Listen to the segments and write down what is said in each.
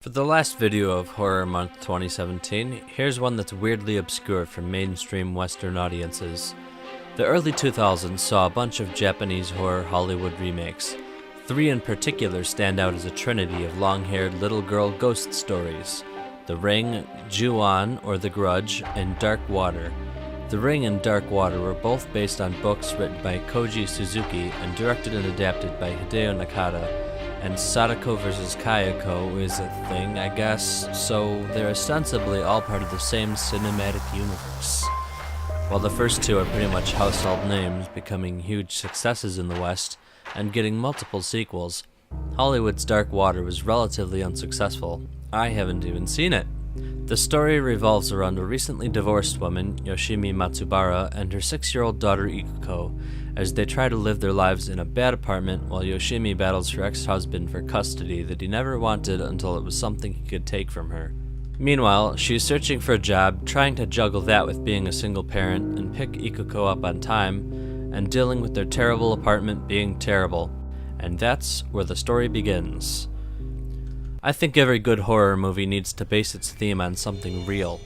For the last video of Horror Month 2017, here's one that's weirdly obscure from mainstream Western audiences. The early 2000s saw a bunch of Japanese horror Hollywood remakes. 3 in particular stand out as a trinity of long-haired little girl ghost stories: The Ring, Ju-On or The Grudge, and Dark Water. The Ring and Dark Water were both based on books written by Koji Suzuki and directed and adapted by Hideo Nakata. And Sadako vs. Kayako is a thing, I guess, so they're ostensibly all part of the same cinematic universe. While the first 2 are pretty much household names, becoming huge successes in the West, and getting multiple sequels, Hollywood's Dark Water was relatively unsuccessful. I haven't even seen it. The story revolves around a recently divorced woman, Yoshimi Matsubara, and her 6-year-old daughter Ikuko, as they try to live their lives in a bad apartment while Yoshimi battles her ex-husband for custody that he never wanted until it was something he could take from her. Meanwhile, she's searching for a job, trying to juggle that with being a single parent and pick Ikuko up on time, and dealing with their terrible apartment being terrible. And that's where the story begins. I think every good horror movie needs to base its theme on something real.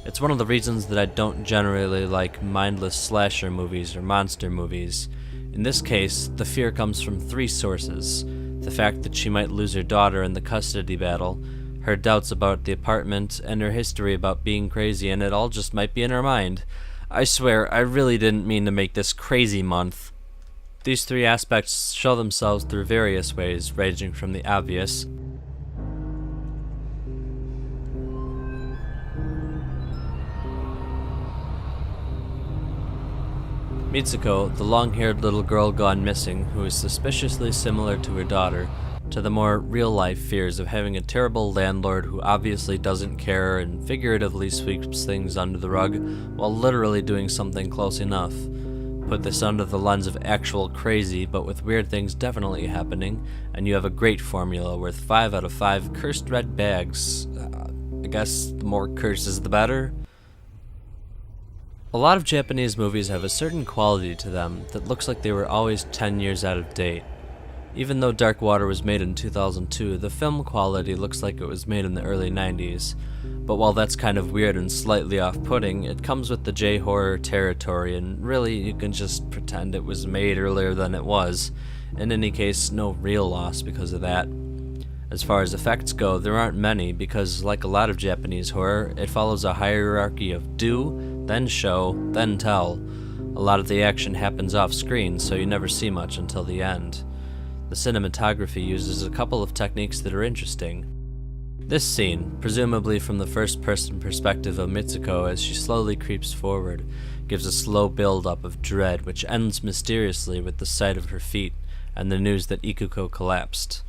It's one of the reasons that I don't generally like mindless slasher movies or monster movies. In this case, the fear comes from 3 sources: the fact that she might lose her daughter in the custody battle, her doubts about the apartment, and her history about being crazy, and it all just might be in her mind. I swear, I really didn't mean to make this crazy month. These 3 aspects show themselves through various ways, ranging from the obvious, Mitsuko, the long-haired little girl gone missing who is suspiciously similar to her daughter, to the more real-life fears of having a terrible landlord who obviously doesn't care and figuratively sweeps things under the rug while literally doing something close enough. Put this under the lens of actual crazy, but with weird things definitely happening, and you have a great formula worth 5 out of 5 cursed red bags. I guess the more curses the better? A lot of Japanese movies have a certain quality to them that looks like they were always 10 years out of date. Even though Dark Water was made in 2002, the film quality looks like it was made in the early 90s. But while that's kind of weird and slightly off-putting, it comes with the J-horror territory, and really you can just pretend it was made earlier than it was. In any case, no real loss because of that. As far as effects go, there aren't many because, like a lot of Japanese horror, it follows a hierarchy of do, then show, then tell. A lot of the action happens off-screen, so you never see much until the end. The cinematography uses a couple of techniques that are interesting. This scene, presumably from the first-person perspective of Mitsuko as she slowly creeps forward, gives a slow build-up of dread which ends mysteriously with the sight of her feet and the news that Ikuko collapsed.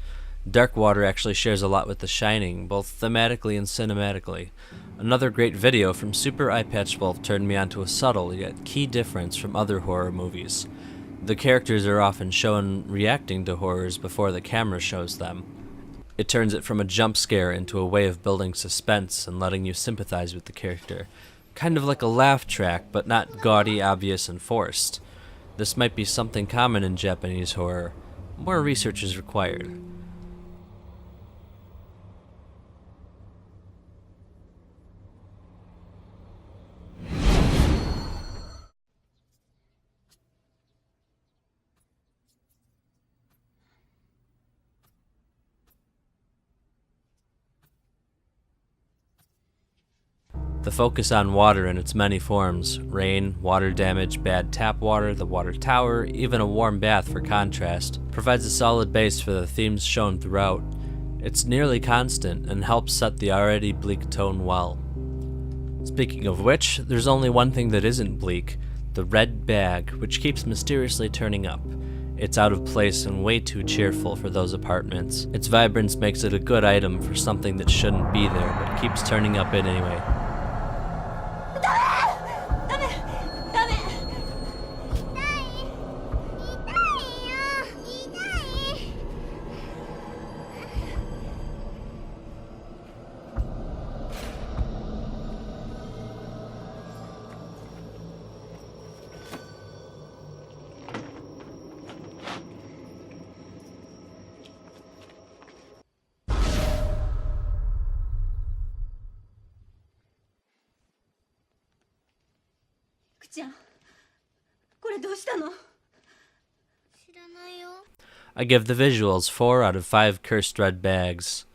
Dark Water actually shares a lot with The Shining, both thematically and cinematically. Another great video from Super Eyepatch Wolf turned me onto a subtle yet key difference from other horror movies. The characters are often shown reacting to horrors before the camera shows them. It turns it from a jump scare into a way of building suspense and letting you sympathize with the character. Kind of like a laugh track, but not gaudy, obvious, and forced. This might be something common in Japanese horror. More research is required. The focus on water in its many forms — rain, water damage, bad tap water, the water tower, even a warm bath for contrast — provides a solid base for the themes shown throughout. It's nearly constant and helps set the already bleak tone well. Speaking of which, there's only one thing that isn't bleak: the red bag, which keeps mysteriously turning up. It's out of place and way too cheerful for those apartments. Its vibrance makes it a good item for something that shouldn't be there but keeps turning up anyway. I give the visuals 4 out of 5 cursed red bags.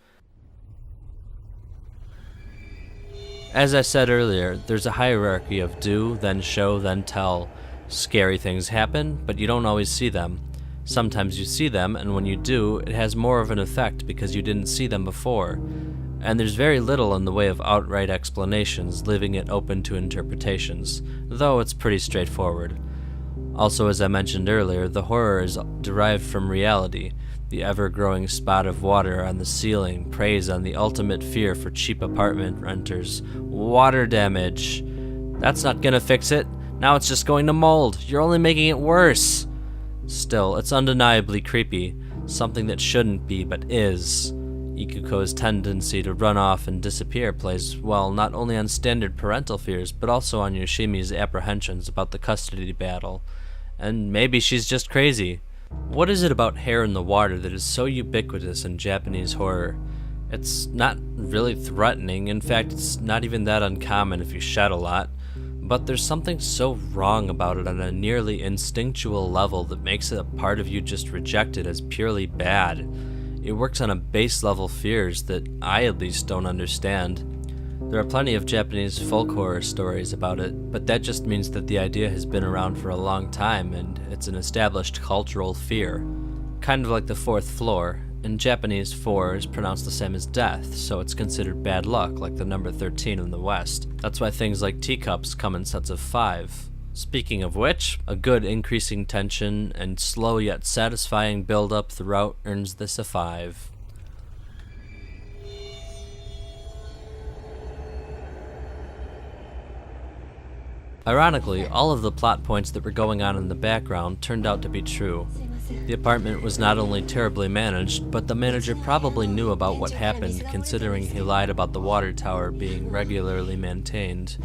As I said earlier, there's a hierarchy of do, then show, then tell. Scary things happen, but you don't always see them. Sometimes you see them, and when you do, it has more of an effect because you didn't see them before. And there's very little in the way of outright explanations, leaving it open to interpretations, though it's pretty straightforward. Also, as I mentioned earlier, the horror is derived from reality. The ever-growing spot of water on the ceiling preys on the ultimate fear for cheap apartment renters. Water damage. That's not gonna fix it. Now it's just going to mold. You're only making it worse. Still, it's undeniably creepy. Something that shouldn't be, but is. Ikuko's tendency to run off and disappear plays well not only on standard parental fears, but also on Yoshimi's apprehensions about the custody battle. And maybe she's just crazy. What is it about hair in the water that is so ubiquitous in Japanese horror? It's not really threatening, in fact it's not even that uncommon if you shed a lot, but there's something so wrong about it on a nearly instinctual level that makes it a part of you just reject it as purely bad. It works on a base level fears that I at least don't understand. There are plenty of Japanese folk horror stories about it, but that just means that the idea has been around for a long time and it's an established cultural fear. Kind of like the fourth floor. In Japanese, 4 is pronounced the same as death, so it's considered bad luck, like the number 13 in the West. That's why things like teacups come in sets of 5. Speaking of which, a good increasing tension and slow yet satisfying build-up throughout earns this a 5. Ironically, all of the plot points that were going on in the background turned out to be true. The apartment was not only terribly managed, but the manager probably knew about what happened, considering he lied about the water tower being regularly maintained.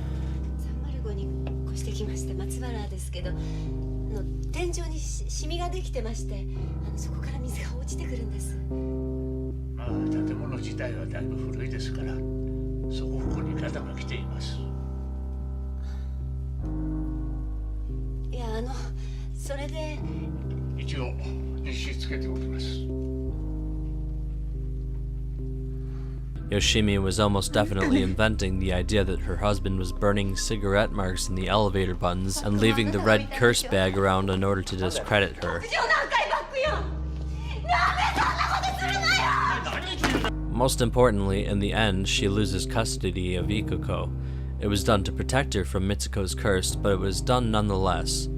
Yoshimi was almost definitely inventing the idea that her husband was burning cigarette marks in the elevator buttons and leaving the red curse bag around in order to discredit her. Most importantly, in the end, she loses custody of Ikuko. It was done to protect her from Mitsuko's curse, but it was done nonetheless.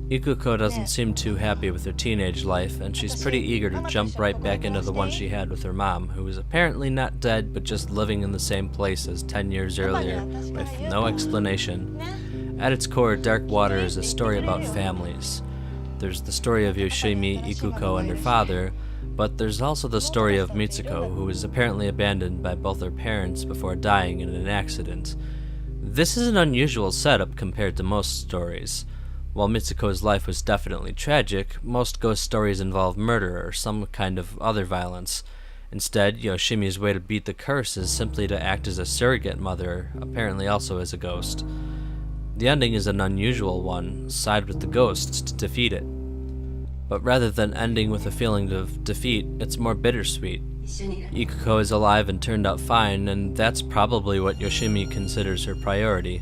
Ikuko doesn't seem too happy with her teenage life, and she's pretty eager to jump right back into the one she had with her mom, who was apparently not dead but just living in the same place as 10 years earlier, with no explanation. At its core, Dark Water is a story about families. There's the story of Yoshimi, Ikuko, and her father, but there's also the story of Mitsuko, who was apparently abandoned by both her parents before dying in an accident. This is an unusual setup compared to most stories. While Mitsuko's life was definitely tragic, most ghost stories involve murder or some kind of other violence. Instead, Yoshimi's way to beat the curse is simply to act as a surrogate mother, apparently also as a ghost. The ending is an unusual one: side with the ghosts to defeat it. But rather than ending with a feeling of defeat, it's more bittersweet. Ikuko is alive and turned out fine, and that's probably what Yoshimi considers her priority.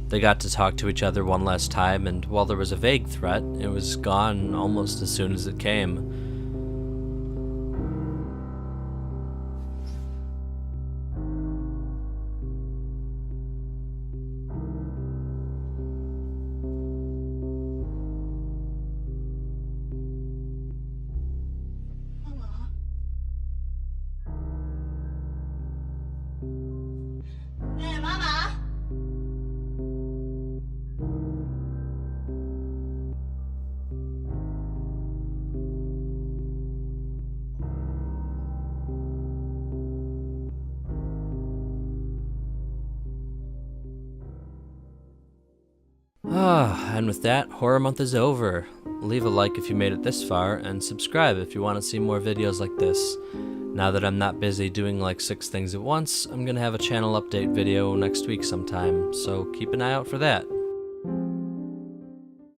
They got to talk to each other one last time, and while there was a vague threat, it was gone almost as soon as it came. And with that, Horror Month is over. Leave a like if you made it this far, and subscribe if you want to see more videos like this. Now that I'm not busy doing like 6 things at once, I'm gonna have a channel update video next week sometime, so keep an eye out for that.